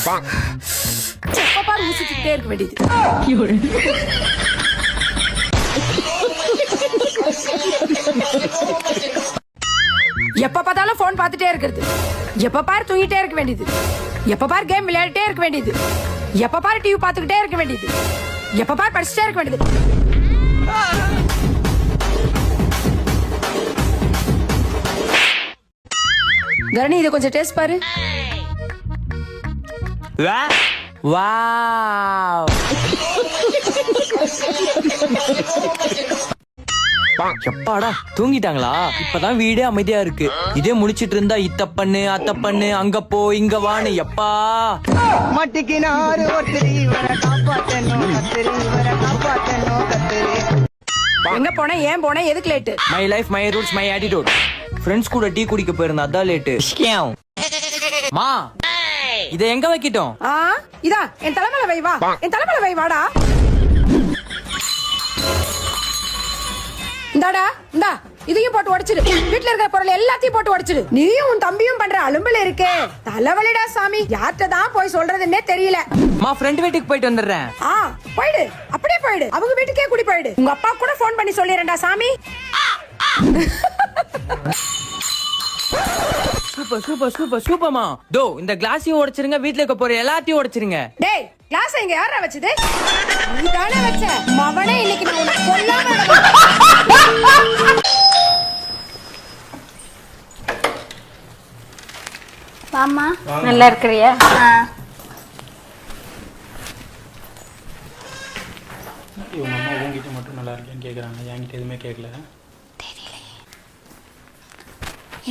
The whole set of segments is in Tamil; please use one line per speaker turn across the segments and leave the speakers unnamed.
எப்ப பாரு ஊசிக்கிட்டே இருக்க வேண்டியது. எப்ப பார்த்தாலும் போன் பார்த்துட்டே இருக்கிறது, எப்ப பாரு தூங்கிட்டே இருக்க வேண்டியது, எப்ப பாரு கேம் விளையாடிட்டே இருக்க வேண்டியது, எப்ப பாரு டிவி பார்த்துக்கிட்டே இருக்க வேண்டியது, எப்ப பாரு படிச்சுட்டே இருக்க வேண்டியது. தரணி இதை கொஞ்சம் டேஸ்ட் பாரு.
வாவ் எப்பாடா தூங்கிட்டாங்களா? இப்பதான் வீடே அமைதியா இருக்கு. இதே முடிச்சிட்டு இருந்தா இத்த பண்ணு அத்த பண்ணு அங்க போ இங்க வான்னு எப்பா
மட்டிக்கினாரு ஒருத்தரி இவரை காப்பாத்தணும் கத்திரி இவரை காப்பாத்தணும் கத்திரி.
எங்க போன, ஏன் போன, எதுக்கு late?
My life my rules my attitude. Friends கூட டீ குடிக்க போயிருந்தா அதான் லேட்டு. மா இத எங்க வைக்கிட்டோம்?
இதா என் தலைமையில வை. வா என் தலைமையில வை. வாடா இந்தாடா இந்தா இதையும் போட்டு உடைச்சிடு. வீட்டுல இருக்கிற பொருள் எல்லாத்தையும் போட்டு உடைச்சிடு. நீயும் உன் தம்பியும் பண்ற அலும்புல இருக்கே தலைவலிடா சாமி. யார்கிட்ட தான் போய் சொல்றதுன்னே தெரியல.
மா ஃப்ரெண்ட் வீட்டுக்கு போயிட்டு வந்துடுறேன்.
போயிடு, அப்படியே போயிடு. அவங்க வீட்டுக்கே குடி போயிடு. உங்க அப்பா கூட போன் பண்ணி சொல்லிடுறேன்டா சாமி.
சூப்பர் சூப்பர் சூப்பர் சூப்பர்மா. தோ இந்த கிளாஸையும் உடைச்சிருங்க, வீட்ல இருக்க போற எல்லாத்தையும் உடைச்சிருங்க.
டேய் கிளாஸ் இங்க யாரா வச்சது? நீ தானே வச்ச. மவனே இன்னைக்கு நான் உன்னை கொல்லாம
மாமா நல்லா இருக்கிறியா?
இவங்க அம்மா உங்ககிட்ட மட்டும் நல்லா இருக்கேன்னு கேட்குறாங்க, என்கிட்ட எதுவுமே கேட்கல.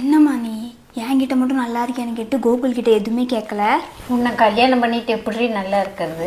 என்னம்மா நீ என்கிட்ட மட்டும் நல்லா இருக்கேன்னு கேட்டு கோகுல் கிட்ட எதுவுமே கேட்கல.
உன்னை கல்யாணம் பண்ணிட்டு எப்படி நல்லா இருக்கிறது?